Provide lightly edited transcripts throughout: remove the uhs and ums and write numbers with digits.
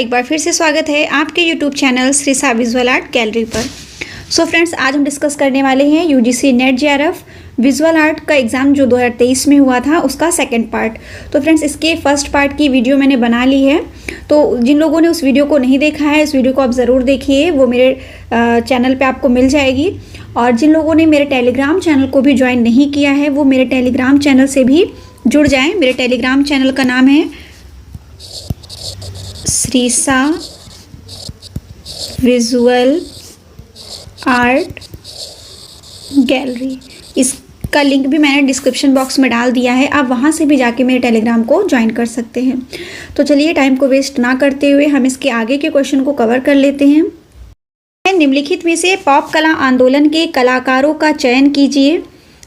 एक बार फिर से स्वागत है आपके YouTube channel Shrisa visual art gallery पर। सो फ्रेंड्स, आज हम डिस्कस करने वाले हैं UGC NET JRF visual art का एग्ज़ाम जो 2023 में हुआ था उसका सेकंड पार्ट। तो फ्रेंड्स, इसके फर्स्ट पार्ट की वीडियो मैंने बना ली है, तो जिन लोगों ने उस वीडियो को नहीं देखा है इस वीडियो को आप ज़रूर देखिए, वो मेरे चैनल पे आपको मिल जाएगी। और जिन लोगों ने मेरे टेलीग्राम चैनल को भी ज्वाइन नहीं किया है वो मेरे टेलीग्राम चैनल से भी जुड़ जाएं। मेरे टेलीग्राम चैनल का नाम है श्रीसा विजुअल आर्ट गैलरी। इसका लिंक भी मैंने डिस्क्रिप्शन बॉक्स में डाल दिया है, आप वहाँ से भी जाके मेरे टेलीग्राम को ज्वाइन कर सकते हैं। तो चलिए टाइम को वेस्ट ना करते हुए हम इसके आगे के क्वेश्चन को कवर कर लेते हैं। निम्नलिखित में से पॉप कला आंदोलन के कलाकारों का चयन कीजिए।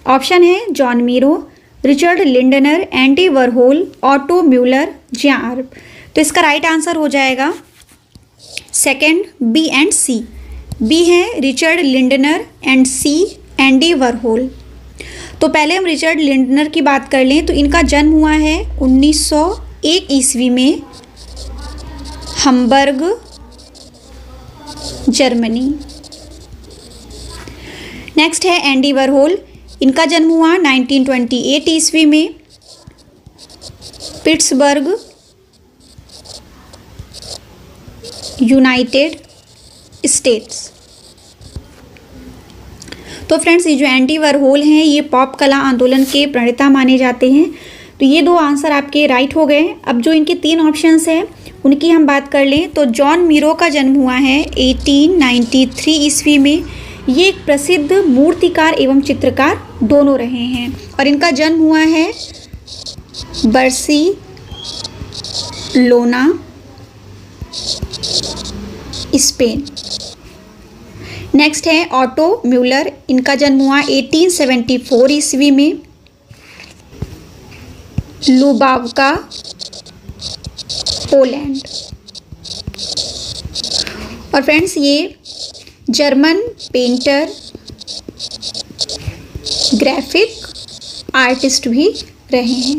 ऑप्शन है Joan Miro, Richard Lindner, Andy Warhol, Otto Muller, Jean Arp. तो इसका राइट आंसर हो जाएगा second, B and C. B है Richard Lindner and C Andy Warhol. तो पहले हम रिचर्ड लिंडनर की बात कर लें तो इनका जन्म हुआ है 1901 ईस्वी में हम्बर्ग, जर्मनी। नेक्स्ट है एंडी वरहोल, इनका जन्म हुआ 1928 ईस्वी में पिट्सबर्ग, यूनाइटेड स्टेट्स। तो फ्रेंड्स, ये जो एंडी वरहोल हैं ये पॉप कला आंदोलन के प्रणेता माने जाते हैं। तो ये दो आंसर आपके राइट हो गए। अब जो इनके तीन ऑप्शंस हैं उनकी हम बात कर लें तो जॉन मीरो का जन्म हुआ है 1893 ईस्वी में। ये एक प्रसिद्ध मूर्तिकार एवं चित्रकार दोनों रहे हैं और इनका जन्म हुआ है बार्सिलोना, स्पेन। नेक्स्ट है ऑटो म्यूलर, इनका जन्म हुआ 1874 ईस्वी में लुबावका, पोलैंड। और फ्रेंड्स, ये जर्मन पेंटर, ग्राफिक आर्टिस्ट भी रहे हैं।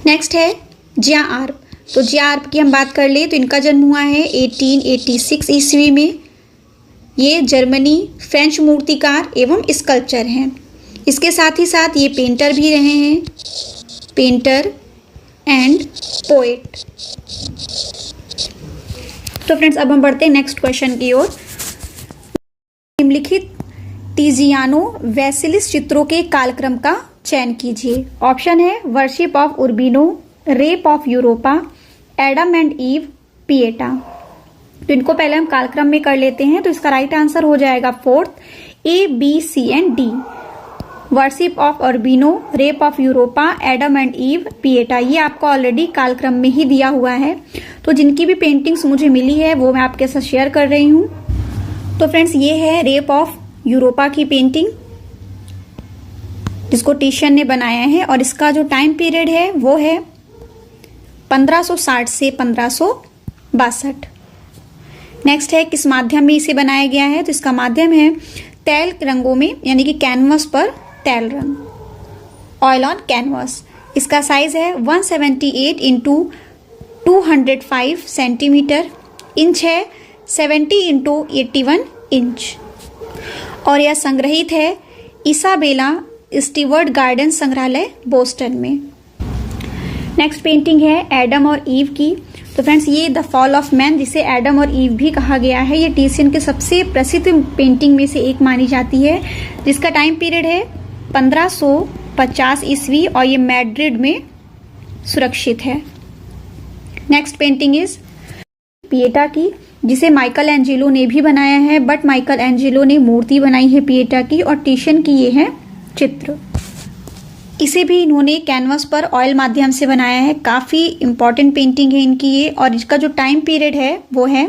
नेक्स्ट है जियां आर्प। तो जियां आर्प की हम बात कर ले तो इनका जन्म हुआ है 1886 ईस्वी में। ये जर्मनी फ्रेंच मूर्तिकार एवं स्कल्पचर हैं। इसके साथ ही साथ ये पेंटर भी रहे हैं, पेंटर एंड पोएट। तो फ्रेंड्स, अब हम बढ़ते हैं नेक्स्ट क्वेश्चन की ओर। निम्नलिखित टिजियानो वैसिलिस चित्रों के कालक्रम का चयन कीजिए। ऑप्शन है worship of उर्बिनो, rape of Europa, Adam and Eve, Pieta. तो इनको पहले हम कालक्रम में कर लेते हैं। तो इसका राइट आंसर हो जाएगा fourth, A B C and D. Worship of Urbino, rape of Europa, Adam and Eve, Pieta. ये आपको ऑलरेडी कालक्रम में ही दिया हुआ है। तो जिनकी भी पेंटिंग्स मुझे मिली है वो मैं आपके साथ शेयर कर रही हूँ। तो फ्रेंड्स, ये है रेप ऑफ यूरोपा की पेंटिंग जिसको टिशियन ने बनाया है और इसका जो टाइम पीरियड है वो है 1560 से 1562। नेक्स्ट है किस माध्यम में इसे बनाया गया है। तो इसका माध्यम है तैल रंगों में, यानी कि कैनवस पर तैल रंग, ऑयल ऑन कैनवस। इसका साइज है 178 इंटू 205 सेंटीमीटर, इंच है 70 इंटू 81 इंच। और यह संग्रहित है इसाबेला स्टीवर्ट गार्डन संग्रहालय बोस्टन में। नेक्स्ट पेंटिंग है एडम और ईव की। तो फ्रेंड्स, ये द फॉल ऑफ मैन, जिसे एडम और ईव भी कहा गया है, ये टिशियन के सबसे प्रसिद्ध पेंटिंग में से एक मानी जाती है जिसका टाइम पीरियड है 1550 ईस्वी और ये मैड्रिड में सुरक्षित है। नेक्स्ट पेंटिंग इज पिएटा की, जिसे माइकल एंजेलो ने भी बनाया है, बट माइकल एंजेलो ने मूर्ति बनाई है पिएटा की और टिशियन की ये है चित्र। इसे भी इन्होंने कैनवस पर ऑयल माध्यम से बनाया है। काफ़ी इंपॉर्टेंट पेंटिंग है इनकी ये, और इसका जो टाइम पीरियड है वो है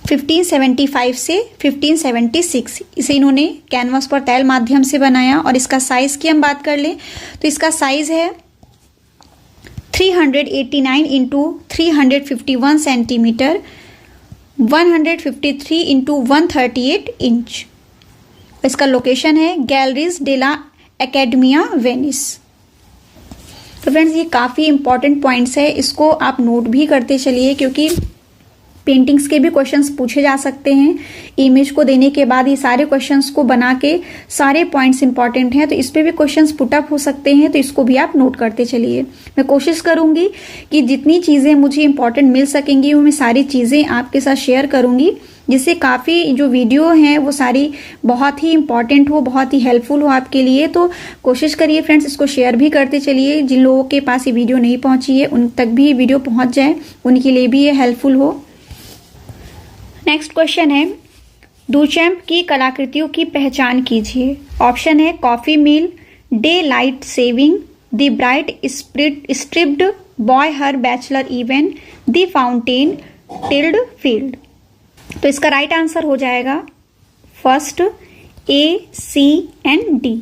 1575 से 1576। इसे इन्होंने कैनवस पर तैल माध्यम से बनाया। और इसका साइज की हम बात कर लें तो इसका साइज है 389 इंटू 351 सेंटीमीटर, 153 इंटू 138 इंच। इसका लोकेशन है गैलरीज डेला एकेडमिया वेनिस। तो फ्रेंड्स ये काफ़ी इंपॉर्टेंट पॉइंट्स है, इसको आप नोट भी करते चलिए क्योंकि पेंटिंग्स के भी क्वेश्चंस पूछे जा सकते हैं। इमेज को देने के बाद ये सारे क्वेश्चंस को बना के सारे पॉइंट्स इंपॉर्टेंट हैं, तो इस पे भी क्वेश्चंस पुट अप हो सकते हैं, तो इसको भी आप नोट करते चलिए। मैं कोशिश करूंगी कि जितनी चीज़ें मुझे इंपॉर्टेंट मिल सकेंगी वो मैं सारी चीज़ें आपके साथ शेयर करूंगी, जिससे काफ़ी जो वीडियो हैं वो सारी बहुत ही इंपॉर्टेंट हो, बहुत ही हेल्पफुल हो आपके लिए। तो कोशिश करिए फ्रेंड्स इसको शेयर भी करते चलिए, जिन लोगों के पास ये वीडियो नहीं पहुंची है उन तक भी ये वीडियो पहुंच जाए, उनके लिए भी ये हेल्पफुल हो। नेक्स्ट क्वेश्चन है, डुचैम्प की कलाकृतियों की पहचान कीजिए। ऑप्शन है coffee mill, day light saving, the bright striped boy her bachelor event, the fountain tilled field. तो इसका राइट आंसर हो जाएगा first A, C and D.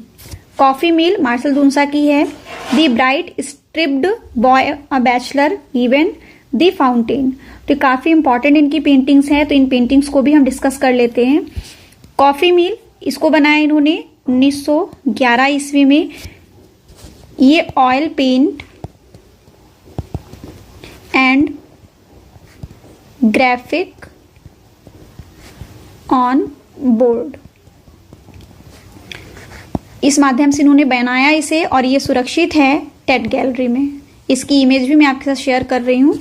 Coffee mill Marcel दूनसा की है, the bright striped boy a bachelor event, the fountain. तो काफी important इनकी पेंटिंग्स हैं, तो इन पेंटिंग्स को भी हम डिस्कस कर लेते हैं। कॉफी मिल इसको बनाया इन्होंने 1911 ईस्वी में। ये oil paint and graphic on board, इस माध्यम से इन्होंने बनाया इसे, और ये सुरक्षित है टेट गैलरी में। इसकी इमेज भी मैं आपके साथ शेयर कर रही हूँ।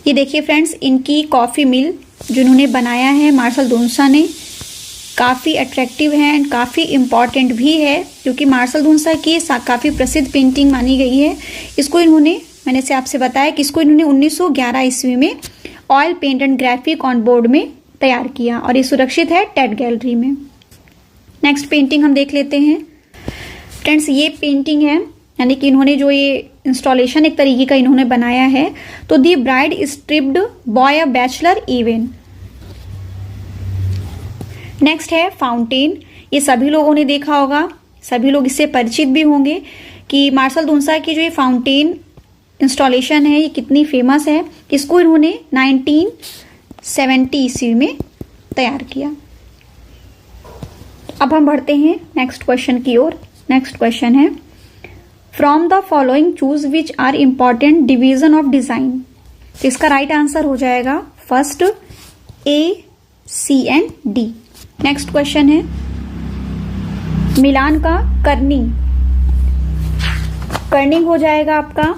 ये देखिए फ्रेंड्स, इनकी कॉफी मिल जो इन्होंने बनाया है मार्शल दूनसा ने, काफ़ी अट्रैक्टिव है एंड काफ़ी इम्पॉर्टेंट भी है, क्योंकि मार्शल दूनसा की काफ़ी प्रसिद्ध पेंटिंग मानी गई है। इसको इन्होंने, मैंने से आपसे बताया कि इसको इन्होंने 1911 ईस्वी में oil paint and graphic on board में तैयार किया, और ये सुरक्षित है टेट गैलरी में। नेक्स्ट पेंटिंग हम देख लेते हैं फ्रेंड्स। ये पेंटिंग है, यानी कि इन्होंने जो ये इंस्टॉलेशन एक तरीके का इन्होंने बनाया है, तो the bride striped boy a bachelor event. Next है फाउंटेन। ये सभी लोगों ने देखा होगा, सभी लोग इससे परिचित भी होंगे कि मार्शल दूनसा की जो ये फाउंटेन इंस्टॉलेशन है ये कितनी फेमस है। इसको इन्होंने 1970 ईस्वी में तैयार किया। अब हम बढ़ते हैं नेक्स्ट क्वेश्चन की ओर। नेक्स्ट क्वेश्चन है, from the following choose which are important division of design. तो इसका राइट आंसर हो जाएगा first A, C and D. Next question है, मिलान का कर्निंग। कर्निंग हो जाएगा आपका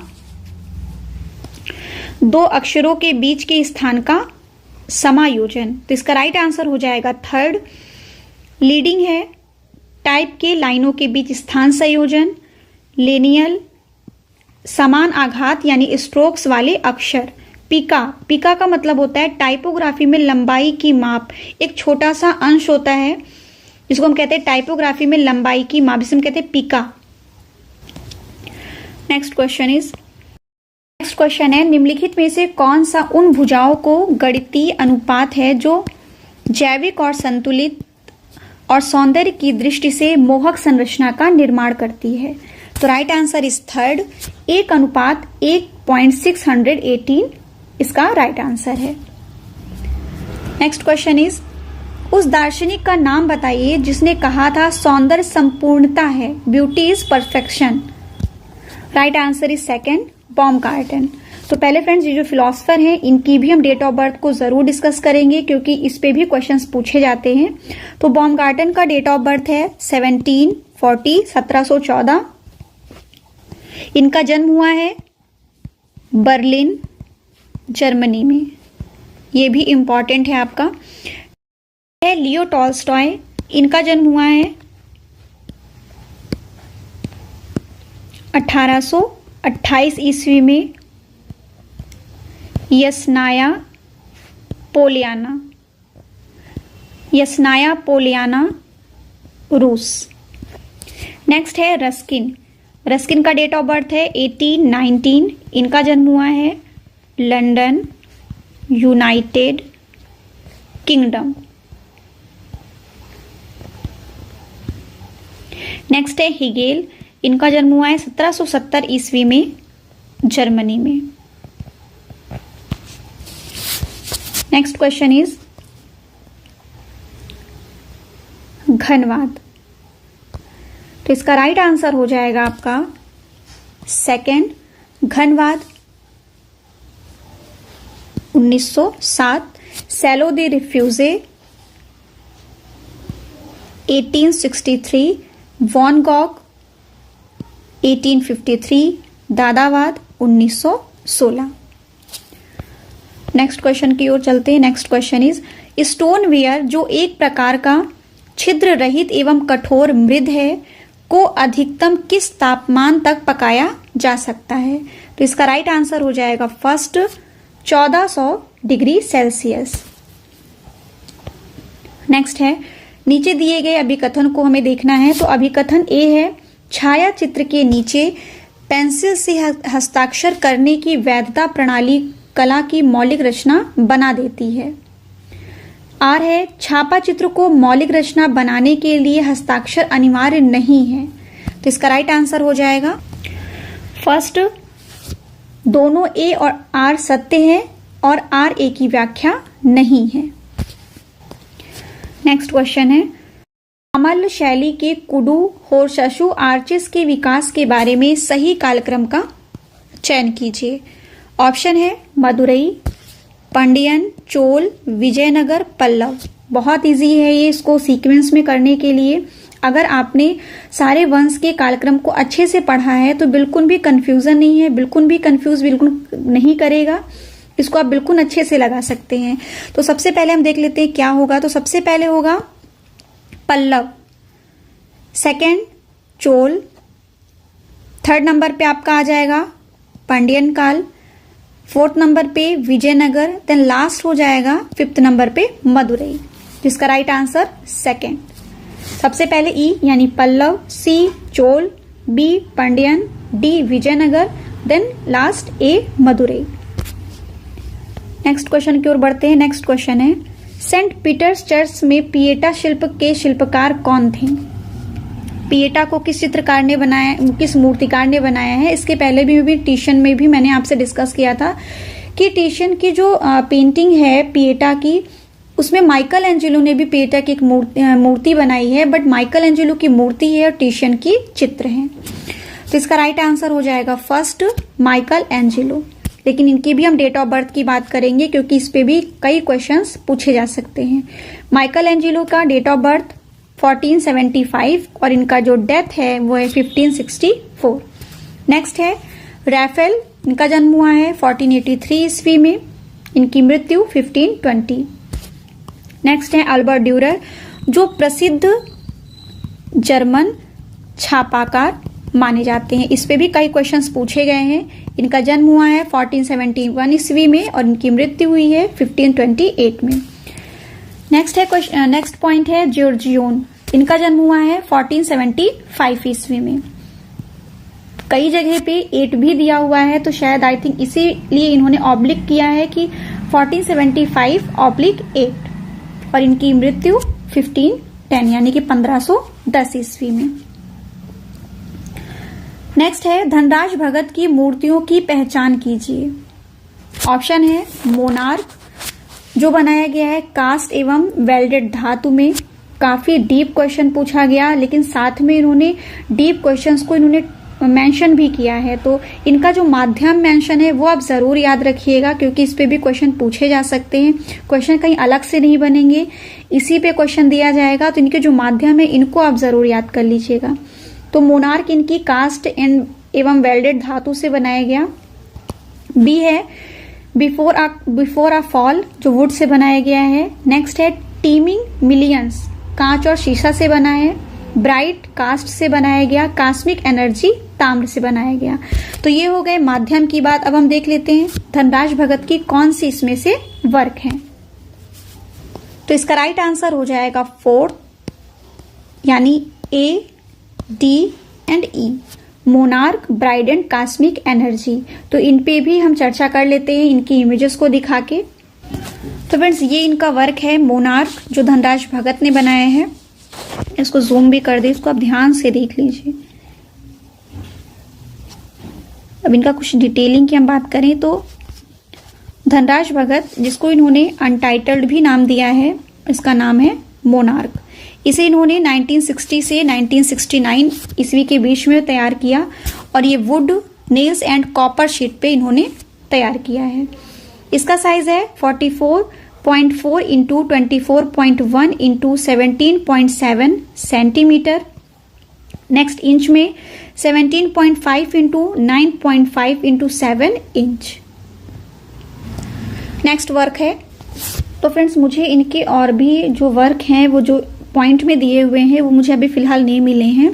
दो अक्षरों के बीच के स्थान का समायोजन। तो इसका राइट आंसर हो जाएगा थर्ड। लीडिंग है टाइप के लाइनों के बीच स्थान संयोजन। लेनियल समान आघात यानी स्ट्रोक्स वाले अक्षर। पिका, पिका का मतलब होता है टाइपोग्राफी में लंबाई की माप, एक छोटा सा अंश होता है जिसको हम कहते हैं टाइपोग्राफी में लंबाई की माप, जिसे हम कहते हैं पिका। नेक्स्ट क्वेश्चन है, निम्नलिखित में से कौन सा उन भुजाओं को गणितीय अनुपात है जो जैविक और संतुलित और सौंदर्य की दृष्टि से मोहक संरचना का निर्माण करती है। तो राइट आंसर इज थर्ड, 1:1.618 इसका राइट आंसर है। नेक्स्ट क्वेश्चन इज, उस दार्शनिक का नाम बताइए जिसने कहा था सौंदर्य संपूर्णता है, beauty is perfection. Right answer is second, Baumgarten. तो पहले फ्रेंड्स, ये जो फिलोसफर हैं इनकी भी हम डेट ऑफ बर्थ को जरूर डिस्कस करेंगे क्योंकि इस पे भी क्वेश्चंस पूछे जाते हैं। तो बाumgarten का डेट ऑफ बर्थ है 1714। इनका जन्म हुआ है बर्लिन, जर्मनी में। ये भी इंपॉर्टेंट है आपका। है लियो टॉल्स्टॉय, इनका जन्म हुआ है 1828 ईस्वी में यस्नाया पोलियाना, रूस। नेक्स्ट है रस्किन। रस्किन का डेट ऑफ बर्थ है 1819। इनका जन्म हुआ है लंदन, यूनाइटेड किंगडम। नेक्स्ट है हिगेल। इनका जन्म हुआ है 1770 ईस्वी में जर्मनी में। नेक्स्ट क्वेश्चन इज घनवाद। तो इसका राइट आंसर हो जाएगा आपका सेकंड, घनवाद 1907, Salon des Refuses 1863, Van Gogh 1853, दादावाद 1916। नेक्स्ट क्वेश्चन की ओर चलते हैं। नेक्स्ट क्वेश्चन इज स्टोनवेयर जो एक प्रकार का छिद्र रहित एवं कठोर मृद है को अधिकतम किस तापमान तक पकाया जा सकता है? तो इसका राइट आंसर हो जाएगा फर्स्ट 1400 डिग्री सेल्सियस। नेक्स्ट है, नीचे दिए गए अभिकथन को हमें देखना है। तो अभिकथन ए है, छाया चित्र के नीचे पेंसिल से हस्ताक्षर करने की वैधता प्रणाली कला की मौलिक रचना बना देती है। आर है, छापा चित्र को मौलिक रचना बनाने के लिए हस्ताक्षर अनिवार्य नहीं है। तो इसका राइट आंसर हो जाएगा फर्स्ट, दोनों ए और आर सत्य है और आर ए की व्याख्या नहीं है। नेक्स्ट क्वेश्चन है, अमल शैली के कुडू होर्सशु आर्चिस के विकास के बारे में सही कालक्रम का चयन कीजिए। ऑप्शन है मदुरई, पांडियन, चोल, विजयनगर, पल्लव। बहुत इजी है ये, इसको सीक्वेंस में करने के लिए अगर आपने सारे वंश के कालक्रम को अच्छे से पढ़ा है तो बिल्कुल भी कंफ्यूजन नहीं है, बिल्कुल भी कंफ्यूज बिल्कुल नहीं करेगा। इसको आप बिल्कुल अच्छे से लगा सकते हैं। तो सबसे पहले हम देख लेते हैं क्या होगा। तो सबसे पहले होगा Pallava, second Chola, third number पे आपका आ जाएगा पांडियन काल, फोर्थ नंबर पे विजयनगर, देन लास्ट हो जाएगा फिफ्थ नंबर पे मदुरई, जिसका राइट आंसर सेकंड। सबसे पहले ई यानी Pallava, C Chola, B Pandyan, D Vijayanagar, then last A Madurai. Next question की ओर बढ़ते हैं। नेक्स्ट क्वेश्चन है, सेंट पीटर्स चर्च में पिएटा शिल्प के शिल्पकार कौन थे? पिएटा को किस चित्रकार ने बनाया, किस मूर्तिकार ने बनाया है? इसके पहले भी टीशन में भी मैंने आपसे डिस्कस किया था कि टीशन की जो पेंटिंग है पिएटा की, उसमें माइकल एंजेलो ने भी पिएटा की एक मूर्ति बनाई है, बट माइकल एंजेलो की मूर्ति है और टीशन की चित्र है। तो इसका राइट आंसर हो जाएगा फर्स्ट माइकल एंजेलो। लेकिन इनकी भी हम डेट ऑफ बर्थ की बात करेंगे क्योंकि इस पे भी कई क्वेश्चंस पूछे जा सकते हैं। माइकल एंजेलो का डेट ऑफ बर्थ 1475 और इनका जो डेथ है वो है 1564। नेक्स्ट है रैफेल, इनका जन्म हुआ है 1483 ईस्वी में, इनकी मृत्यु 1520। नेक्स्ट है अल्बर्ट ड्यूरर, जो प्रसिद्ध जर्मन छापाकार माने जाते हैं। इस पे भी कई क्वेश्चंस पूछे गए हैं। इनका जन्म हुआ है 1471 ईस्वी में और इनकी मृत्यु हुई है 1528 में। नेक्स्ट पॉइंट है जॉर्जियोन, इनका जन्म हुआ है 1475 ईस्वी में। कई जगह पे 8 भी दिया हुआ है, तो शायद आई थिंक इसीलिए इन्होंने ऑब्लिक किया है कि 1475/8 और इनकी मृत्यु 1510 यानी कि 1510 ईस्वी में। नेक्स्ट है धनराज भगत की मूर्तियों की पहचान कीजिए। ऑप्शन है मोनार्क, जो बनाया गया है कास्ट एवं वेल्डेड धातु में। काफी डीप क्वेश्चन पूछा गया, लेकिन साथ में इन्होंने डीप क्वेश्चंस को इन्होंने मेंशन भी किया है। तो इनका जो माध्यम मेंशन है वो आप जरूर याद रखिएगा, क्योंकि इस पे भी क्वेश्चन पूछे जा सकते हैं। क्वेश्चन कहीं अलग से नहीं बनेंगे, इसी पे क्वेश्चन दिया जाएगा। तो इनके जो माध्यम है इनको आप जरूर याद कर लीजिएगा। तो मोनार्क इनकी कास्ट एवं वेल्डेड धातु से बनाया गया। बी है बिफोर अ फॉल, जो वुड से बनाया गया है। नेक्स्ट है टीमिंग मिलियंस, कांच और शीशा से बना है। ब्राइट कास्ट से बनाया गया। कॉस्मिक एनर्जी ताम्र से बनाया गया। तो ये हो गए माध्यम की बात। अब हम देख लेते हैं धनराज भगत की कौन सी इसमें से वर्क है। तो इसका राइट आंसर हो जाएगा फोर्थ, यानी A, D and E, monarch, bride and cosmic energy. तो इन पे भी हम चर्चा कर लेते हैं इनकी इमेजेस को दिखा के। तो फ्रेंड्स ये इनका वर्क है मोनार्क, जो धनराज भगत ने बनाया है। इसको जूम भी कर दे, इसको आप ध्यान से देख लीजिए। अब इनका कुछ डिटेलिंग की हम बात करें तो धनराज भगत, जिसको इन्होंने अनटाइटल्ड भी नाम दिया है, इसका नाम है मोनार्क। इसे इन्होंने 1960 से 1969 ईस्वी के बीच में तैयार किया और ये would nails and copper sheet पे इन्होंने तैयार किया है। इसका साइज है 44.4 into 24.1 into 17.7 centimetre. Next inch में 17.5 into 9.5 into 7 inch. Next work है। तो फ्रेंड्स मुझे इनके और भी जो वर्क हैं वो जो पॉइंट में दिए हुए हैं वो मुझे अभी फिलहाल नहीं मिले हैं,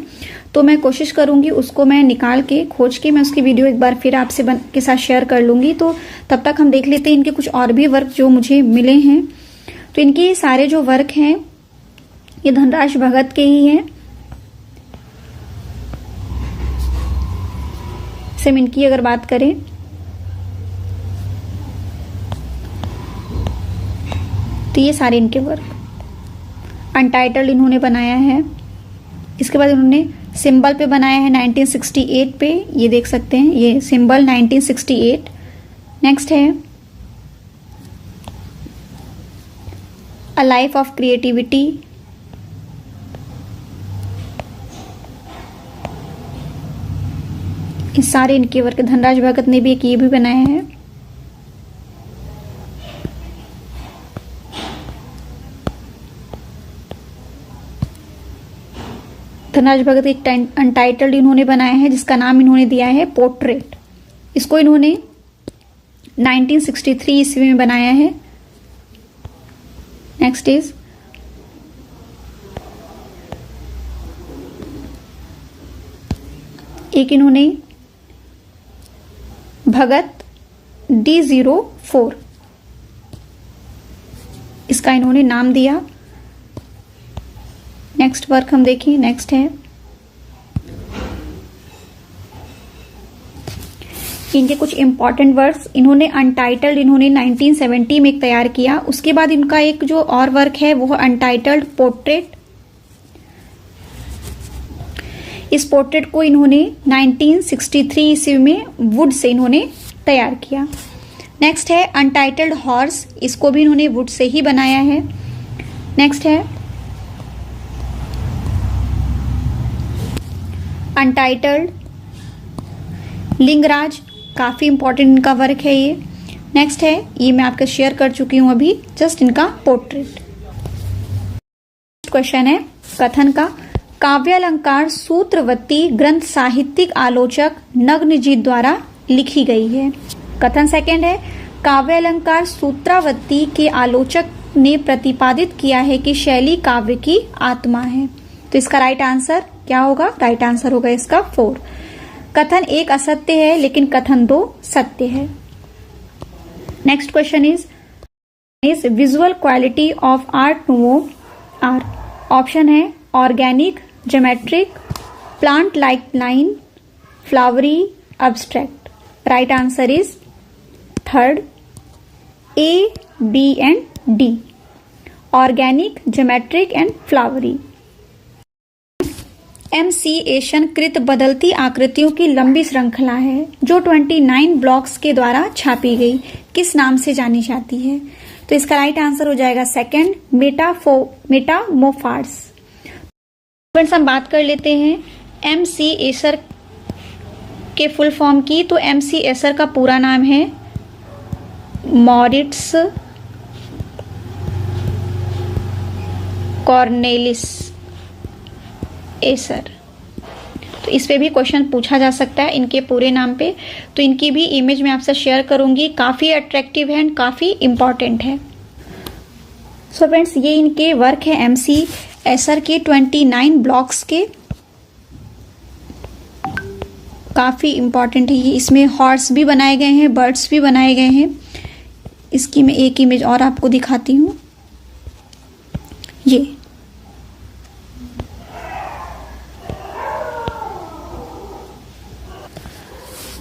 तो मैं कोशिश करूंगी उसको मैं निकाल के खोज के मैं उसकी वीडियो एक बार फिर आपसे के साथ शेयर कर लूंगी। तो तब तक हम देख लेते हैं इनके कुछ और भी वर्क जो मुझे मिले हैं। तो इनके सारे जो वर्क हैं ये धनराज भगत के ही हैं। सेम इनकी अगर बात करें तो ये सारे इनके वर्क अनटाइटल्ड इन्होंने बनाया है। इसके बाद इन्होंने सिंबल पे बनाया है 1968 पे, ये देख सकते हैं ये सिंबल 1968। नेक्स्ट है अ लाइफ ऑफ क्रिएटिविटी। ये सारे इनके वर्क धनराज भगत ने भी एक ये भी बनाया है। धनराज भगत एक अनटाइटल्ड इन्होंने बनाया है जिसका नाम इन्होंने दिया है पोर्ट्रेट। इसको इन्होंने 1963 ईस्वी में बनाया है। नेक्स्ट इज एक इन्होंने भगत D04 इसका इन्होंने नाम दिया। नेक्स्ट वर्क हम देखिए। नेक्स्ट है इनके कुछ इंपॉर्टेंट वर्क्स इन्होंने अनटाइटल्ड इन्होंने 1970 में एक तैयार किया। उसके बाद इनका एक जो और वर्क है वो अनटाइटल्ड पोर्ट्रेट। इस पोर्ट्रेट को इन्होंने 1963 ईस्वी में वुड से इन्होंने तैयार किया। नेक्स्ट है अनटाइटल्ड हॉर्स, इसको भी इन्होंने वुड से ही बनाया है। नेक्स्ट है अनटाइटल्ड लिंगराज, काफी इंपॉर्टेंट इनका वर्क है ये। नेक्स्ट है ये मैं आपके शेयर कर चुकी हूं अभी जस्ट इनका पोर्ट्रेट। क्वेश्चन है कथन का। काव्यालंकार सूत्रवती ग्रंथ साहित्यिक आलोचक नग्नजीत द्वारा लिखी गई है। कथन सेकंड है काव्यालंकार सूत्रावती के आलोचक ने प्रतिपादित किया है कि शैली काव्य की आत्मा है। तो इसका राइट आंसर क्या होगा? राइट आंसर होगा इसका 4। कथन 1 असत्य है लेकिन कथन 2 सत्य है। Next question is visual quality of art nouveau are. Option है organic, geometric, plant like line, flowery, abstract. Right answer is 3rd A, B and D। Organic, geometric and flowery. MC एशियन कृत बदलती आकृतियों की लंबी श्रृंखला है जो 29 ब्लॉक्स के द्वारा छापी गई, किस नाम से जानी जाती है? तो इसका राइट आंसर हो जाएगा 2nd मेटामोर्फार्स। फ्रेंड्स हम बात कर लेते हैं MC एसर के फुल फॉर्म की। तो MC एसर का पूरा नाम है मॉरिट्स कॉर्नेलिस एसर। तो इस पे भी क्वेश्चन पूछा जा सकता है इनके पूरे नाम पे। तो इनकी भी इमेज मैं आपसे शेयर करूंगी, काफी अट्रैक्टिव है एंड काफी इंपॉर्टेंट है। सो फ्रेंड्स ये इनके वर्क है MC एसर के 29 ब्लॉक्स के, काफी इंपॉर्टेंट है ये। इसमें हॉर्स भी बनाए गए हैं, बर्ड्स भी बनाए गए हैं। इसकी मैं एक इमेज और आपको दिखाती हूँ। ये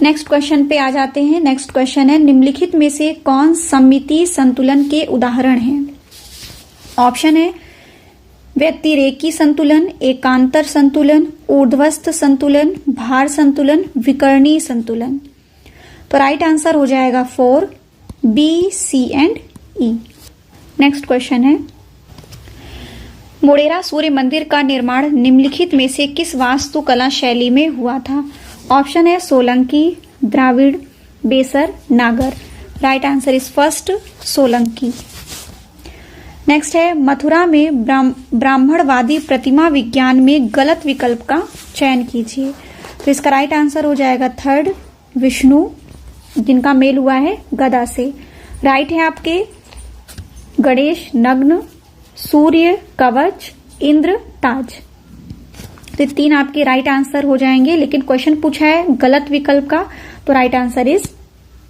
नेक्स्ट क्वेश्चन पे आ जाते हैं। नेक्स्ट क्वेश्चन है निम्नलिखित में से कौन सममितीय संतुलन के उदाहरण हैं? ऑप्शन है व्यतिरेकी संतुलन, एकांतर संतुलन, ऊर्ध्वस्थ संतुलन, भार संतुलन, विकर्णीय संतुलन। तो राइट आंसर हो जाएगा 4 B, C and E। Next question है मोढेरा सूर्य मंदिर का निर्माण निम्नलिखित में से किस वास्तुकला शैली में हुआ था? ऑप्शन है सोलंकी, द्राविड़, बेसर, नागर। Right answer is first, Solanki. Next है मथुरा में ब्राह्मणवादी प्रतिमा विज्ञान में गलत विकल्प का चयन कीजिए। तो इसका राइट आंसर हो जाएगा थर्ड, विष्णु, जिनका मेल हुआ है गदा से। राइट है आपके गणेश नग्न, सूर्य कवच, इंद्र ताज। तो 3 आपके राइट आंसर हो जाएंगे, लेकिन क्वेश्चन पूछा है गलत विकल्प का, तो right answer is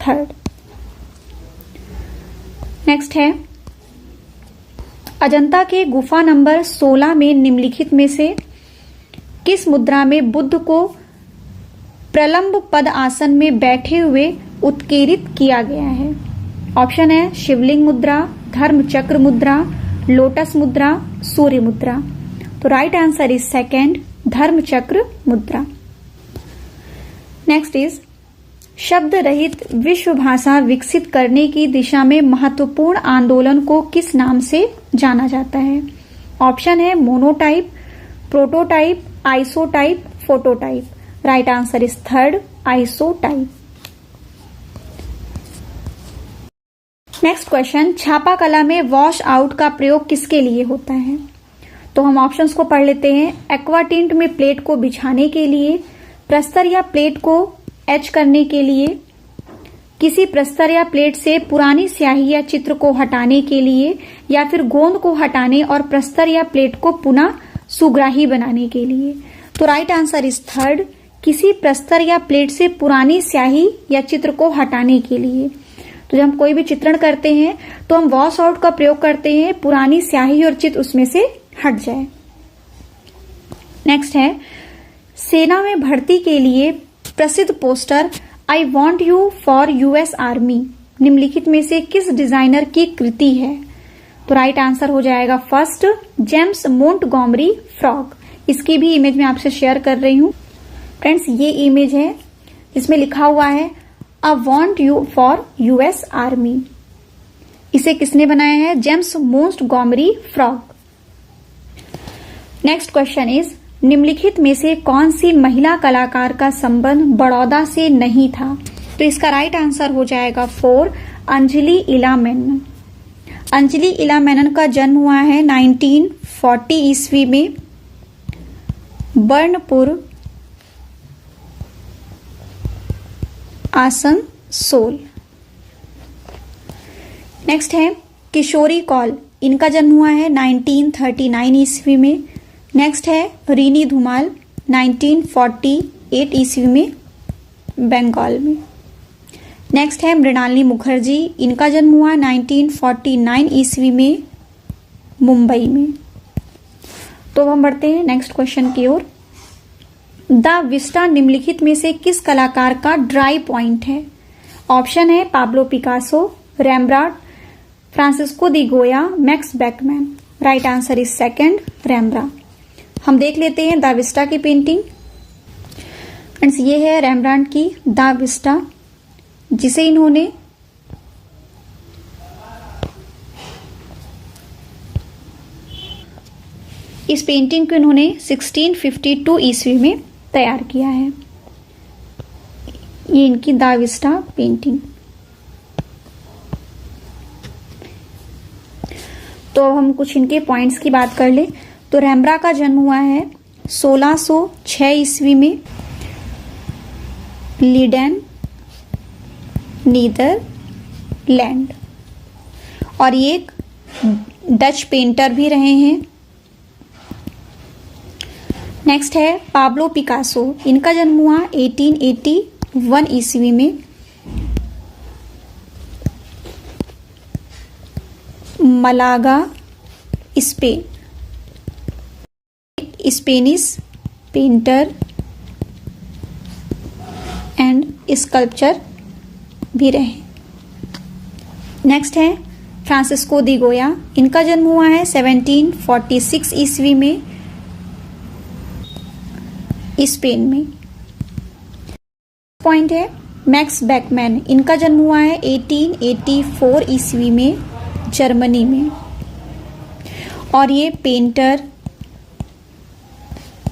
third. Next है अजंता के गुफा नंबर 16 में निम्नलिखित में से किस मुद्रा में बुद्ध को प्रलंब पद आसन में बैठे हुए उत्कीर्णित किया गया है? ऑप्शन है शिवलिंग मुद्रा, धर्म चक्र मुद्रा, लोटस मुद्रा, सूर्य मुद्रा। तो राइट आंसर इज सेकेंड, धर्म चक्र मुद्रा। नेक्स्ट इज शब्द रहित विश्व भाषा विकसित करने की दिशा में महत्वपूर्ण आंदोलन को किस नाम से जाना जाता है? ऑप्शन है monotype, prototype, isotype, phototype. Right answer is third, isotype. Next question, छापा कला में वॉश आउट का प्रयोग किसके लिए होता है? तो हम ऑप्शंस को पढ़ लेते हैं। एक्वाटिंट में प्लेट को बिछाने के लिए, प्रस्तर या प्लेट को एच करने के लिए, किसी प्रस्तर या प्लेट से पुरानी स्याही या चित्र को हटाने के लिए, या फिर गोंद को हटाने और प्रस्तर या प्लेट को पुनः सुग्राही बनाने के लिए। तो राइट आंसर इज थर्ड, किसी प्रस्तर या प्लेट से पुरानी स्याही या चित्र को हटाने के लिए। तो जब हम कोई भी चित्रण करते हैं तो हम वॉश आउट का प्रयोग करते हैं, पुरानी स्याही और चित्र उसमें से हट जाए। नेक्स्ट है सेना में भर्ती के लिए प्रसिद्ध poster I want you for US army निम्नलिखित में से किस डिजाइनर की कृति है? तो राइट आंसर हो जाएगा फर्स्ट, जेम्स मोंटगोमरी फ्रॉग। इसकी भी इमेज मैं आपसे शेयर कर रही हूं। फ्रेंड्स, ये इमेज है जिसमें लिखा हुआ है I want you for US army. इसे किसने बनाया है? James Montgomery frog. Next question is निम्नलिखित में से कौन सी महिला कलाकार का संबंध बड़ौदा से नहीं था? तो इसका राइट आंसर हो जाएगा 4, अंजलि इला मेनन। अंजलि इला मेनन का जन्म हुआ है 1940 ईस्वी में बर्नपुर, आसनसोल। नेक्स्ट है किशोरी कौल, इनका जन्म हुआ है 1939 ईस्वी में। नेक्स्ट है रीनी धुमाल, 1948 ईस्वी में बंगाल में। नेक्स्ट है मृणालिनी मुखर्जी, इनका जन्म हुआ 1949 ईस्वी में मुंबई में। तो हम बढ़ते हैं नेक्स्ट क्वेश्चन की ओर। द विस्टा निम्नलिखित में से किस कलाकार का ड्राई पॉइंट है? ऑप्शन है Pablo Picasso, Rembrandt, Francisco de Goya, Max Beckmann. Right answer is second, Rembrandt. हम देख लेते हैं द विस्टा की पेंटिंग। फ्रेंड्स, ये है रैम्ब्रांड की द विस्टा, जिसे इन्होंने इस पेंटिंग को इन्होंने 1652 ईस्वी में तैयार किया है। ये इनकी द विस्टा पेंटिंग। तो हम कुछ इनके पॉइंट्स की बात कर ले तो रैम्ब्रा का जन्म हुआ है 1606 ईस्वी में लीडेन, नीदरलैंड, और ये एक डच पेंटर भी रहे हैं। नेक्स्ट है पाब्लो पिकासो, इनका जन्म हुआ 1881 ईस्वी में Malaga, Spain. Spanish painter and sculpture भी रहे। नेक्स्ट है फ्रांसिस्को दी गोया, इनका जन्म हुआ है 1746 ईस्वी में स्पेन में। पॉइंट है मैक्स बेकमैन, इनका जन्म हुआ है 1884 ईस्वी में जर्मनी में, और ये पेंटर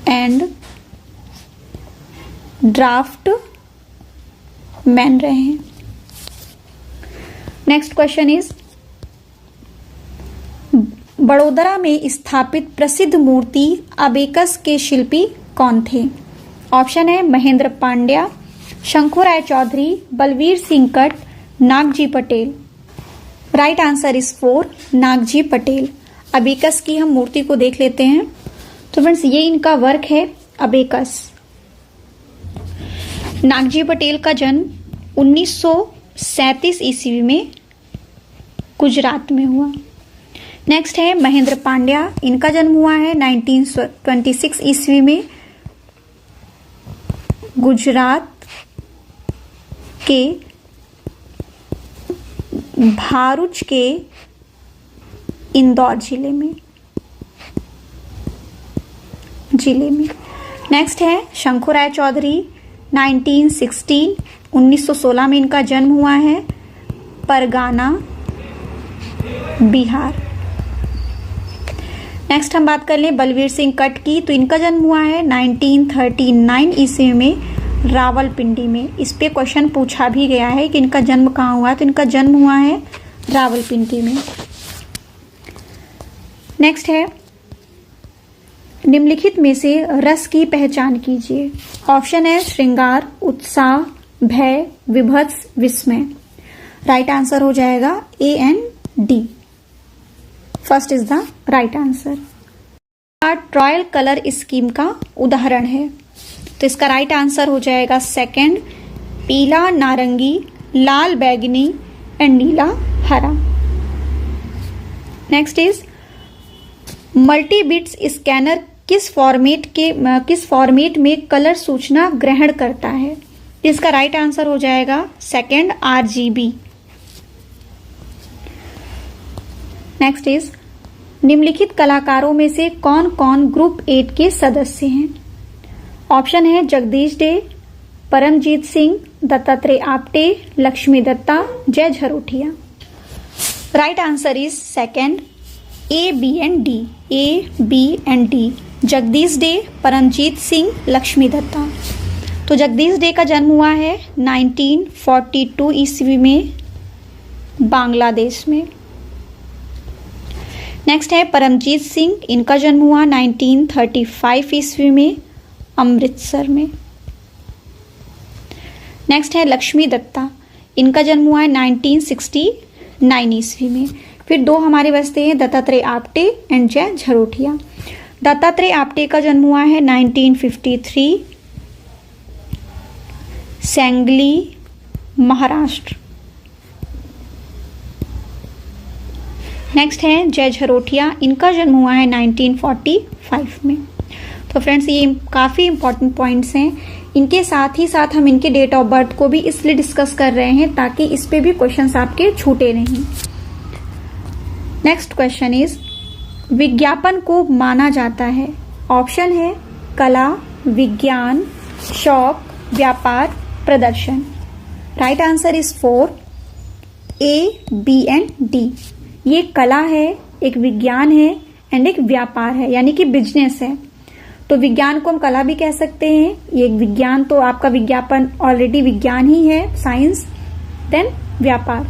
एंड ड्राफ्ट मैन रहे हैं। नेक्स्ट क्वेश्चन इज, बड़ोदरा में स्थापित प्रसिद्ध मूर्ति अबेकस के शिल्पी कौन थे? ऑप्शन है Mahendra Pandya, Sankho Chaudhuri, Balbir Singh Katt, Nagji Patel. Right answer is 4, Nagji Patel. Abacus की हम मूर्ति को देख लेते हैं। तो फ्रेंड्स ये इनका वर्क है अबेकस। नागजी पटेल का जन्म 1937 ईस्वी में गुजरात में हुआ। नेक्स्ट है महेंद्र पांड्या, इनका जन्म हुआ है 1926 ईस्वी में गुजरात के भारूच के इंदौर जिले में। नेक्स्ट है शंकुराय चौधरी, 1916 में इनका जन्म हुआ है परगाना, बिहार। नेक्स्ट हम बात कर लें बलवीर सिंह कट की, तो इनका जन्म हुआ है 1939 ईस्वी में रावलपिंडी में। इस पे क्वेश्चन पूछा भी गया है कि इनका जन्म कहाँ हुआ है, तो इनका जन्म हुआ है रावलपिंडी में। नेक्स्ट है निम्नलिखित में से रस की पहचान कीजिए। ऑप्शन है श्रृंगार, उत्साह, भय, विभत्स, विस्मय। राइट आंसर हो जाएगा ए and D. First is the right answer. Trial colour scheme का उदाहरण है, तो इसका राइट आंसर हो जाएगा सेकंड, पीला नारंगी, लाल बैगनी एंड नीला हरा। Next is multi bits scanner किस फॉर्मेट में कलर सूचना ग्रहण करता है? इसका राइट आंसर हो जाएगा सेकंड, RGB। नेक्स्ट इज निम्नलिखित कलाकारों में से कौन कौन ग्रुप 8 के सदस्य हैं? ऑप्शन है Jagdish Dey, Paramjit Singh, Dattatreya Apte, Laxmi Dutta, Jai Jharotia. Right answer is second, A, B and D। A, B and D। Jagdish Dey, Paramjit Singh, Laxmi Dutta. तो जगदीश डे का जन्म हुआ है 1942 ईस्वी में बांग्लादेश में। नेक्स्ट है परमजीत सिंह, इनका जन्म हुआ 1935 ईस्वी में अमृतसर में। नेक्स्ट है लक्ष्मी दत्ता, इनका जन्म हुआ है 1969 ईस्वी में। फिर दो हमारे बचते हैं दत्तात्रेय आपटे एंड जय झरोठिया। दत्तात्रेय आपटे का जन्म हुआ है 1953 सांगली, महाराष्ट्र। नेक्स्ट है जय झरोठिया, इनका जन्म हुआ है 1945 में। तो फ्रेंड्स ये काफ़ी इंपॉर्टेंट पॉइंट्स हैं। इनके साथ ही साथ हम इनके डेट ऑफ बर्थ को भी इसलिए डिस्कस कर रहे हैं ताकि इस पे भी क्वेश्चंस आपके छूटे नहीं। नेक्स्ट क्वेश्चन इज विज्ञापन को माना जाता है। ऑप्शन है कला, विज्ञान, शौक, व्यापार, प्रदर्शन। Right answer is 4, A, B and D। ये कला है, एक विज्ञान है एंड एक व्यापार है, यानी कि बिजनेस है। तो विज्ञान को हम कला भी कह सकते हैं। ये विज्ञान तो आपका विज्ञापन ऑलरेडी विज्ञान ही है, साइंस, देन व्यापार।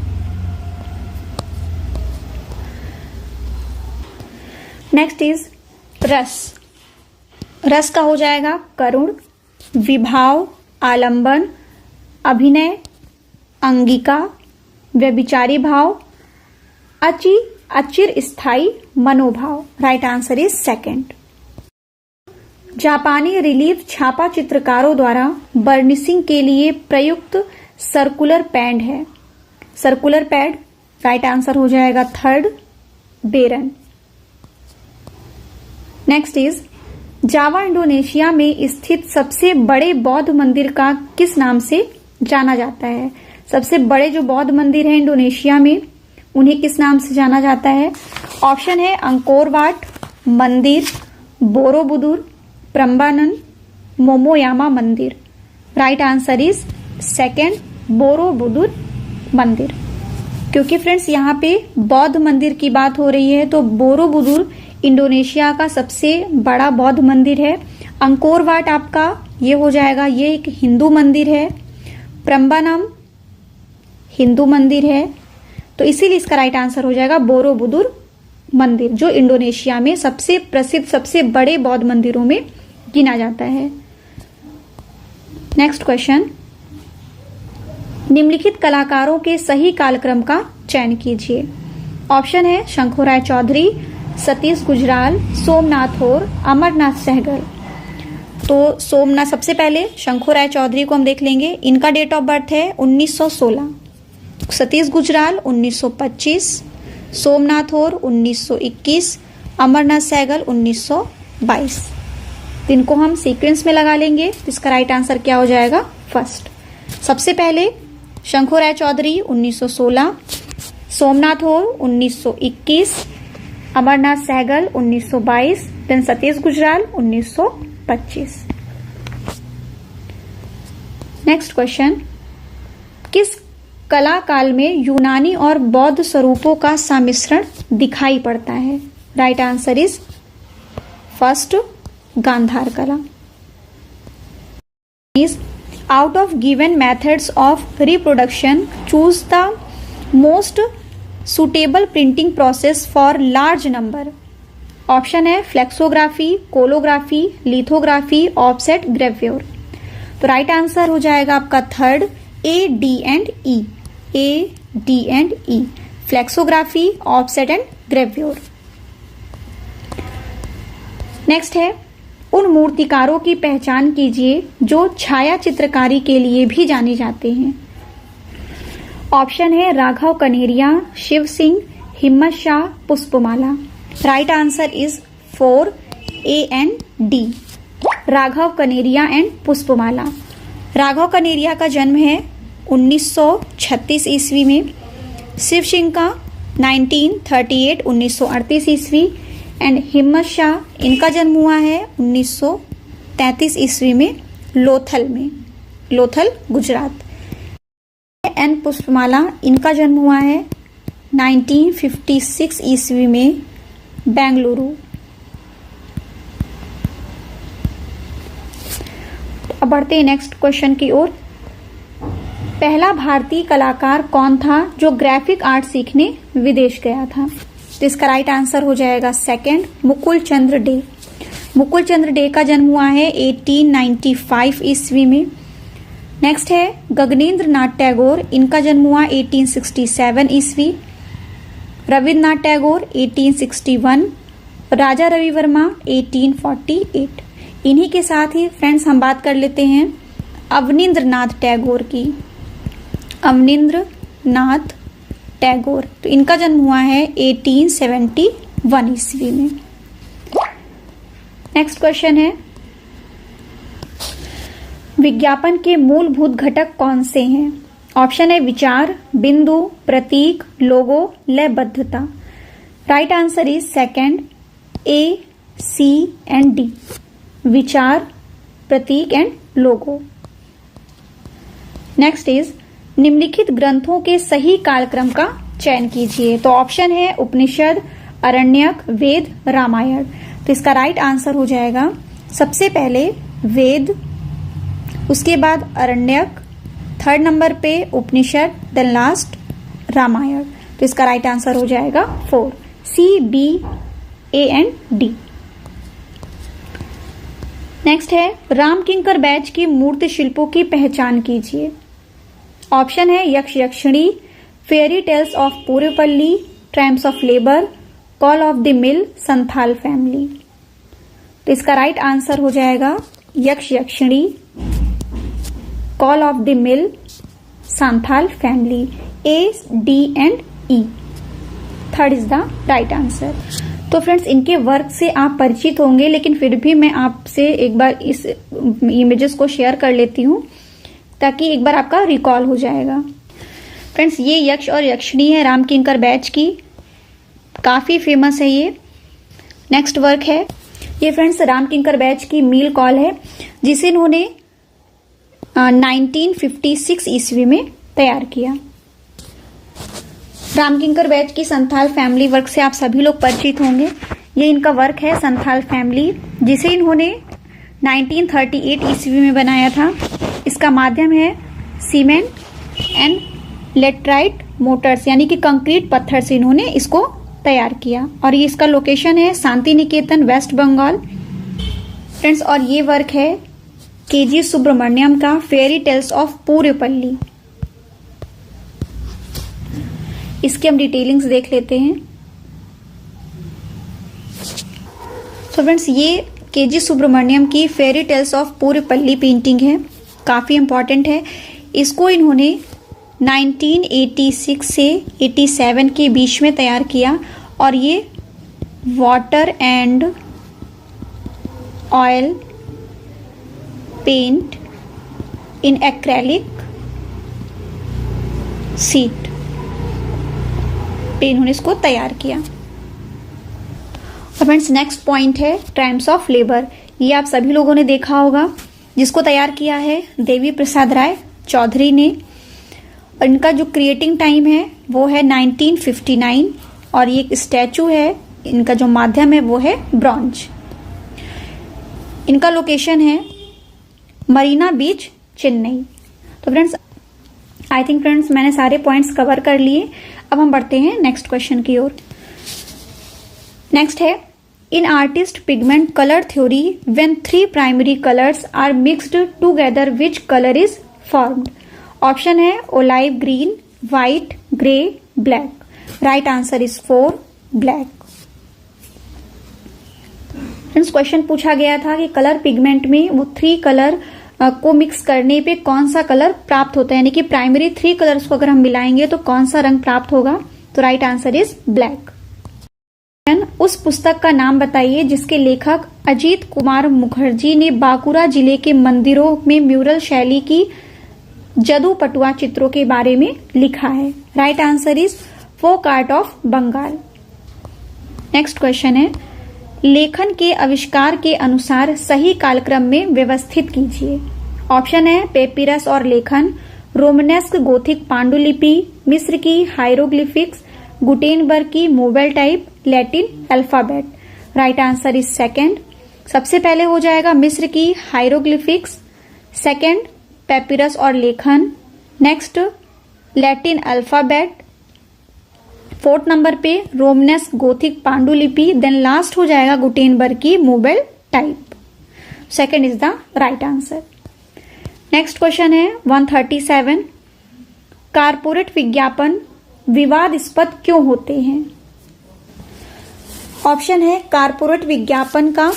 नेक्स्ट इज रस। रस का हो जाएगा करुण, विभाव, आलंबन, अभिनय, अंगिका, व्यभिचारी भाव, अचिर स्थायी मनोभाव। Right answer is second. जापानी रिलीफ छापा चित्रकारों द्वारा बर्निशिंग के लिए प्रयुक्त सर्कुलर पैड है। सर्कुलर पैड, राइट आंसर हो जाएगा third, baren. Next is Java Indonesia में स्थित सबसे बड़े बौद्ध मंदिर का किस नाम से जाना जाता है? सबसे बड़े जो बौद्ध मंदिर है इंडोनेशिया में, उन्हें किस नाम से जाना जाता है? ऑप्शन है अंकोर वाट मंदिर, बोरोबुदुर, प्रम्बानन, मोमोयामा मंदिर। Right answer is second, Borobudur मंदिर। क्योंकि फ्रेंड्स यहाँ पे बौद्ध मंदिर की बात हो रही है, तो बोरोबुदुर इंडोनेशिया का सबसे बड़ा बौद्ध मंदिर है। अंकोर वाट आपका ये हो जाएगा, ये एक हिंदू मंदिर है। प्रम्बानम हिंदू मंदिर है, तो इसीलिए इसका राइट आंसर हो जाएगा बोरोबुदुर मंदिर, जो इंडोनेशिया में सबसे प्रसिद्ध, सबसे बड़े बौद्ध मंदिरों में गिना जाता है। नेक्स्ट क्वेश्चन, निम्नलिखित कलाकारों के सही कालक्रम का चयन कीजिए। ऑप्शन है शंखुराय चौधरी, सतीश गुजराल, सोमनाथ और अमरनाथ सहगल। तो सोमनाथ, सबसे पहले शंखुराय चौधरी को हम देख लेंगे। इनका डेट ऑफ बर्थ है 1916, सतीश गुजराल 1925, सोमनाथ और 1921, अमरनाथ सहगल 1922। इनको हम सीक्वेंस में लगा लेंगे, इसका राइट आंसर क्या हो जाएगा? फर्स्ट। सबसे पहले शंखुराय चौधरी 1916, सोमनाथ और 1921, Amarnath Sehgal 1922, then Satish Gujral 1925। Next question, किस कला काल में यूनानी और बौद्ध स्वरूपों का सम्मिश्रण दिखाई पड़ता है? Right answer is first, Gandhara कला। Is out of given methods of reproduction choose the most suitable printing process for large number. Option है flexography, collography, lithography, offset, gravure. तो राइट आंसर हो जाएगा आपका third, A, D and E. A, D and E, flexography, offset and gravure. Next है, उन मूर्तिकारों की पहचान कीजिए जो छाया चित्रकारी के लिए भी जाने जाते हैं। ऑप्शन है Raghav Kaneria, Shiv Singh, Himmat Shah, Pushpamala. Right answer is 4, A and D, Raghav Kaneria and Pushpamala. Raghav Kaneria का जन्म है 1936 ईस्वी में, शिव सिंह का 1938 1938 ईस्वी एंड हिम्मत शाह, इनका जन्म हुआ है 1933 ईस्वी में लोथल गुजरात। एन पुष्पमाला, इनका जन्म हुआ है 1956 ईस्वी में बेंगलुरु। अब बढ़ते हैं नेक्स्ट क्वेश्चन की ओर। पहला भारतीय कलाकार कौन था जो ग्राफिक आर्ट सीखने विदेश गया था? तो इसका राइट आंसर हो जाएगा सेकंड, मुकुल चंद्र डे। मुकुल चंद्र डे का जन्म हुआ है 1895 ईस्वी में। नेक्स्ट है गगनेंद्र नाथ टैगोर, इनका जन्म हुआ 1867 ईस्वी। रविन्द्रनाथ टैगोर 1861, राजा रवि वर्मा 1848। इन्हीं के साथ ही फ्रेंड्स हम बात कर लेते हैं अवनींद्र नाथ टैगोर की। अवनींद्र नाथ टैगोर, तो इनका जन्म हुआ है 1871 ईस्वी में। नेक्स्ट क्वेश्चन है, विज्ञापन के मूलभूत घटक कौन से हैं? ऑप्शन है विचार, बिंदु, प्रतीक, लोगो, लयबद्धता। Right answer is second, A, C and D, विचार, प्रतीक एंड लोगो। नेक्स्ट इज निम्नलिखित ग्रंथों के सही कालक्रम का चयन कीजिए। तो ऑप्शन है उपनिषद, अरण्यक, वेद, रामायण। तो इसका राइट आंसर हो जाएगा सबसे पहले वेद, उसके बाद अरण्यक, थर्ड नंबर पे उपनिषद, देन लास्ट रामायण। तो इसका राइट आंसर हो जाएगा 4, C, B, A and D. Next है राम किंकर बैच की मूर्ति शिल्पों की पहचान कीजिए। ऑप्शन है Yaksha Yakshini, fairy tales of Purvapalli, triumphs of labour, call of the mill, Santhal family. तो इसका राइट आंसर हो जाएगा Yaksha Yakshini, call of the mill, Santhal family. A, D and E, third is the right answer. तो फ्रेंड्स इनके वर्क से आप परिचित होंगे, लेकिन फिर भी मैं आपसे एक बार इस इमेजेस को शेयर कर लेती हूँ ताकि एक बार आपका रिकॉल हो जाएगा। फ्रेंड्स ये यक्ष और यक्षिणी है राम किंकर बैच की, काफी फेमस है ये। नेक्स्ट वर्क है ये फ्रेंड्स राम किंकर बैच की मील कॉल है, जिसे इन्होंने 1956 ईस्वी में तैयार किया। राम किंकर बैच की संथाल फैमिली वर्क से आप सभी लोग परिचित होंगे। ये इनका वर्क है संथाल फैमिली, जिसे इन्होंने 1938 ईस्वी में बनाया था। इसका माध्यम है सीमेंट एंड लेटराइट मोटर्स, यानी कि कंक्रीट पत्थर से इन्होंने इसको तैयार किया। और ये इसका लोकेशन है शांति निकेतन, वेस्ट बंगाल। फ्रेंड्स, और ये वर्क है केजी सुब्रमण्यम का फेयरी टेल्स ऑफ पूर्वपल्ली। इसकी हम डिटेलिंग्स देख लेते हैं। तो फ्रेंड्स, ये केजी सुब्रमण्यम की फेयरी टेल्स ऑफ पूर्वपल्ली पेंटिंग है, काफी इंपॉर्टेंट है। इसको इन्होंने 1986 से 87 के बीच में तैयार किया और ये water and oil paint in acrylic sheet पे इन्होंने इसको तैयार किया। और फ्रेंड्स, नेक्स्ट पॉइंट है टाइम्स ऑफ लेबर। ये आप सभी लोगों ने देखा होगा, जिसको तैयार किया है देवी प्रसाद राय चौधरी ने। और इनका जो क्रिएटिंग टाइम है वो है 1959 और ये एक स्टैचू है, इनका जो माध्यम है वो है ब्रॉन्ज। इनका लोकेशन है मरीना बीच, चेन्नई। तो फ्रेंड्स, आई थिंक फ्रेंड्स मैंने सारे पॉइंट्स कवर कर लिए। अब हम बढ़ते हैं नेक्स्ट क्वेश्चन की ओर। नेक्स्ट है, in artist pigment colour theory when 3 primary colours are mixed together which colour is formed. Option है olive green, white, grey, black. Right answer is 4 black. Friends, question पूछा गया था कि कलर पिगमेंट में वो 3 कलर को mix करने पे कौन सा कलर प्राप्त होता है, यानी कि प्राइमरी 3 कलर्स को अगर हम मिलाएंगे तो कौन सा रंग प्राप्त होगा। तो राइट आंसर इज ब्लैक। उस पुस्तक का नाम बताइए जिसके लेखक अजीत कुमार मुखर्जी ने बांकुड़ा जिले के मंदिरों में म्यूरल शैली की जदू पटुआ चित्रों के बारे में लिखा है। Right answer is folk art of Bengal. Next question है, लेखन के आविष्कार के अनुसार सही कालक्रम में व्यवस्थित कीजिए। ऑप्शन है पेपिरस और लेखन, रोमनेस्क गोथिक पांडुलिपि, मिस्र की हाइरोग्लिफिक्स, गुटेनबर्ग की mobile type, Latin alphabet. Right answer is second. सबसे पहले हो जाएगा मिस्र की हाइरोग्लिफिक्स, सेकेंड पेपिरस और लेखन, next Latin alphabet, fourth number पे रोमनेस्क गोथिक पांडुलिपि, देन लास्ट हो जाएगा गुटेनबर्ग की mobile type. Second is the right answer. Next question है 137, कारपोरेट विज्ञापन विवादास्पद क्यों होते हैं। ऑप्शन है कारपोरेट विज्ञापन का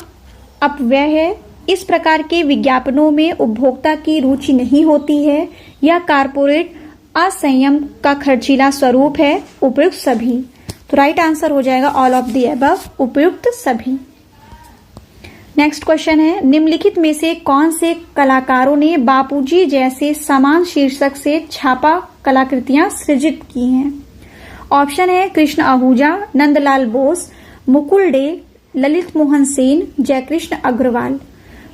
अपव्यय है, इस प्रकार के विज्ञापनों में उपभोक्ता की रुचि नहीं होती है, या कारपोरेट असंयम का खर्चीला स्वरूप है, उपयुक्त सभी। तो राइट आंसर हो जाएगा ऑल ऑफ द अबव, उपयुक्त सभी। नेक्स्ट क्वेश्चन है, निम्नलिखित में से कौन से कलाकारों ने बापूजी जैसे समान शीर्षक से छापा कलाकृतियां सृजित की हैं। ऑप्शन है कृष्ण आहूजा, नंदलाल बोस, मुकुल डे, ललित मोहन सेन, जयकृष्ण अग्रवाल।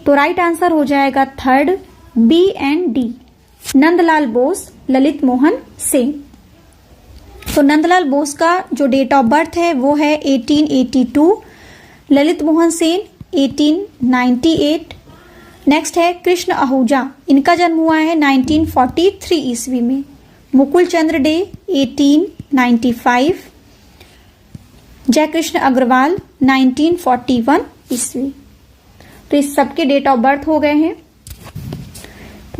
तो राइट आंसर हो जाएगा third, B and D, Nandlal Bose, Lalit Mohan Sen. तो नंदलाल बोस का जो डेट ऑफ बर्थ है वो है 1882, ललित मोहन सेन 1898। नेक्स्ट है कृष्ण आहूजा, इनका जन्म हुआ है 1943 ईस्वी में। मुकुल चंद्र डे 1895, जयकृष्ण अग्रवाल 1941 ईस्वी। तो इस सबके डेट ऑफ बर्थ हो गए हैं।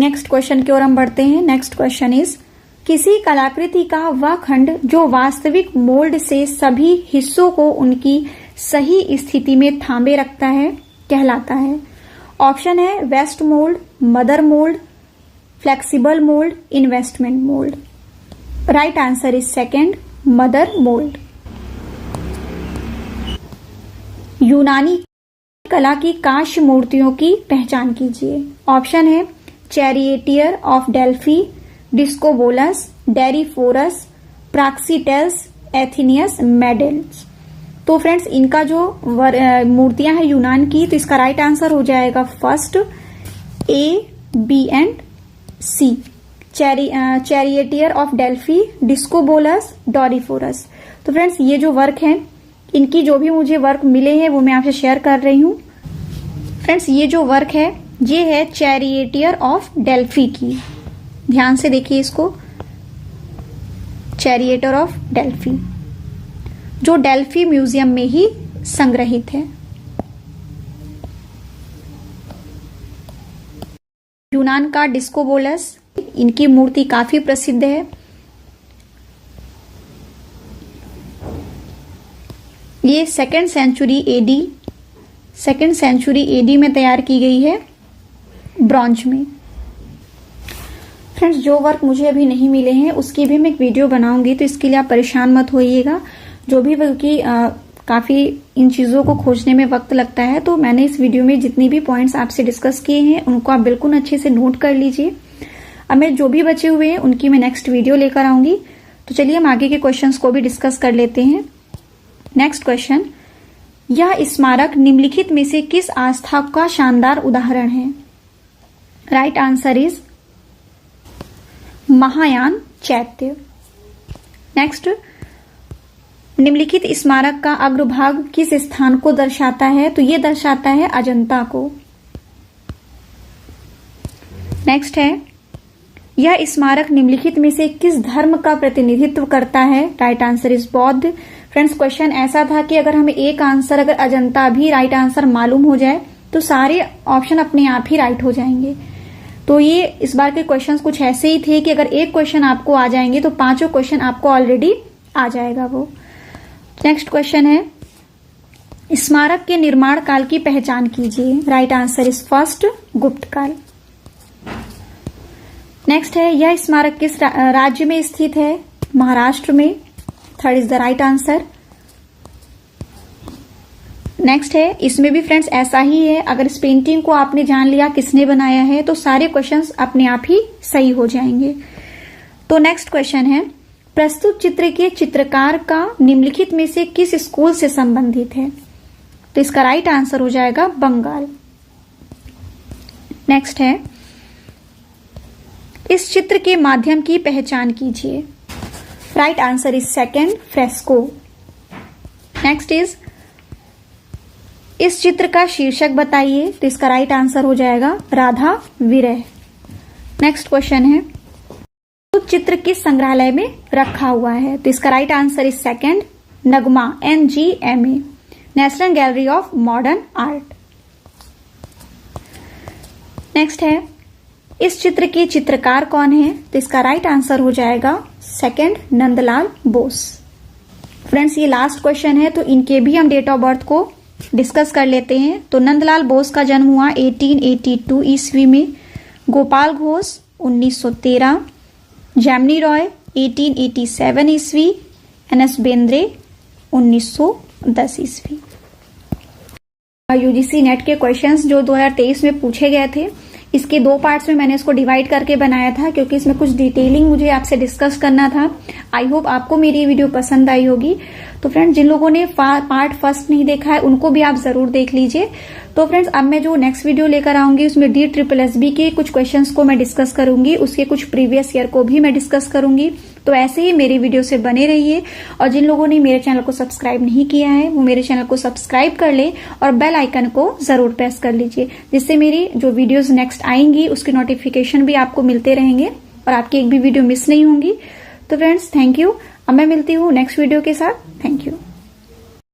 नेक्स्ट क्वेश्चन की ओर हम बढ़ते हैं। नेक्स्ट क्वेश्चन इज, किसी कलाकृति का वह खंड जो वास्तविक मोल्ड से सभी हिस्सों को उनकी सही स्थिति में थामे रखता है कहलाता है। ऑप्शन है waste mould, mother mould, flexible mould, investment mould. Right answer is second, mother mould. यूनानी कला की कांस्य मूर्तियों की पहचान कीजिए। ऑप्शन है चैरिएटियर ऑफ डेल्फी, डिस्कोबोलस, डेरिफोरस, प्राक्सीटेल्स, एथेनियस, मेडेल्स। तो फ्रेंड्स, इनका जो मूर्तियां हैं यूनान की, तो इसका राइट आंसर हो जाएगा first, A, B and C, charioteer of Delphi, discobolus, doryphoros. तो फ्रेंड्स, ये जो वर्क है, इनकी जो भी मुझे वर्क मिले हैं वो मैं आपसे शेयर कर रही हूँ। फ्रेंड्स, ये जो वर्क है ये है चैरिएटियर ऑफ डेल्फी की। ध्यान से देखिए इसको, चैरिएटर ऑफ डेल्फी, जो डेल्फी म्यूजियम में ही संग्रहित है। यूनान का डिस्कोबोलस, इनकी मूर्ति काफी प्रसिद्ध है। ये सेकेंड सेंचुरी एडी में तैयार की गई है, ब्रॉन्ज में। फ्रेंड्स, जो वर्क मुझे अभी नहीं मिले हैं उसकी भी मैं एक वीडियो बनाऊंगी, तो इसके लिए आप परेशान मत होइएगा। जो भी बल्कि काफी इन चीजों को खोजने में वक्त लगता है, तो मैंने इस वीडियो में जितनी भी पॉइंट्स आपसे डिस्कस किए हैं उनको आप बिल्कुल अच्छे से नोट कर लीजिए। अब मैं जो भी बचे हुए हैं उनकी मैं नेक्स्ट वीडियो लेकर आऊंगी। तो चलिए हम आगे के क्वेश्चंस को भी डिस्कस कर लेते हैं। नेक्स्ट क्वेश्चन, यह स्मारक निम्नलिखित में से किस आस्था का शानदार उदाहरण है? राइट आंसर इज महायान चैत्य। नेक्स्ट, निम्नलिखित स्मारक का अग्रभाग किस स्थान को दर्शाता है? तो ये दर्शाता है अजंता को। नेक्स्ट है, यह स्मारक निम्नलिखित में से किस धर्म का प्रतिनिधित्व करता है? राइट आंसर इज बौद्ध। फ्रेंड्स, क्वेश्चन ऐसा था कि अगर हमें एक आंसर, अगर अजंता भी राइट आंसर मालूम हो जाए तो सारे ऑप्शन अपने आप ही राइट हो जाएंगे। तो ये इस बार के क्वेश्चंस कुछ ऐसे ही थे कि अगर एक क्वेश्चन आपको आ जाएंगे तो पांचों क्वेश्चन आपको ऑलरेडी आ जाएगा वो। नेक्स्ट क्वेश्चन है, स्मारक के निर्माण काल की पहचान कीजिए। राइट आंसर इज फर्स्ट, गुप्त काल। नेक्स्ट है, यह स्मारक किस राज्य में स्थित है? महाराष्ट्र में। Third is the right answer. Next है, इसमें भी फ्रेंड्स ऐसा ही है, अगर इस पेंटिंग को आपने जान लिया किसने बनाया है तो सारे क्वेश्चंस अपने आप ही सही हो जाएंगे। तो नेक्स्ट क्वेश्चन है, प्रस्तुत चित्र के चित्रकार का निम्नलिखित में से किस स्कूल से संबंधित है? तो इसका राइट आंसर हो जाएगा बंगाल। नेक्स्ट है, इस चित्र के माध्यम की पहचान कीजिए। Right answer is second, fresco. Next is, इस चित्र का शीर्षक बताइए। तो इसका राइट आंसर हो जाएगा राधा विरह। नेक्स्ट क्वेश्चन है, तो चित्र किस संग्रहालय में रखा हुआ है? तो इसका right answer is second, Nagma, NGMA, national gallery of modern art. Next है, इस चित्र के चित्रकार कौन है? तो इसका राइट आंसर हो जाएगा सेकेंड, नंदलाल बोस। फ्रेंड्स, ये लास्ट क्वेश्चन है तो इनके भी हम डेट ऑफ बर्थ को डिस्कस कर लेते हैं। तो नंदलाल बोस का जन्म हुआ 1882 ईस्वी में, गोपाल घोष 1913, जैमिनी रॉय 1887 ईस्वी, NS बेंद्रे 1910 ईस्वी। UGC नेट के क्वेश्चंस जो 2023 में पूछे गए थे, इसके दो पार्ट्स में मैंने इसको डिवाइड करके बनाया था क्योंकि इसमें कुछ डिटेलिंग मुझे आपसे डिस्कस करना था। आई होप आपको मेरी वीडियो पसंद आई होगी। तो फ्रेंड्स, जिन लोगों ने पार्ट फर्स्ट नहीं देखा है उनको भी आप जरूर देख लीजिए। तो फ्रेंड्स, अब मैं जो नेक्स्ट वीडियो लेकर आऊंगी उसमें DSSB के कुछ क्वेश्चंस को मैं डिस्कस करूंगी, उसके कुछ प्रीवियस ईयर को भी मैं डिस्कस करूंगी। तो ऐसे ही मेरी वीडियो से बने रहिए, और जिन लोगों ने मेरे चैनल को सब्सक्राइब नहीं किया है वो मेरे चैनल को सब्सक्राइब कर ले और बेल आइकन को जरूर प्रेस कर लीजिए, जिससे मेरी जो वीडियोस नेक्स्ट आएंगी उसके नोटिफिकेशन भी आपको मिलते रहेंगे और आपकी एक भी वीडियो मिस नहीं होंगी। तो फ्रेंड्स, थैंक यू। अब मैं मिलती हूँ नेक्स्ट वीडियो के साथ। Thank you.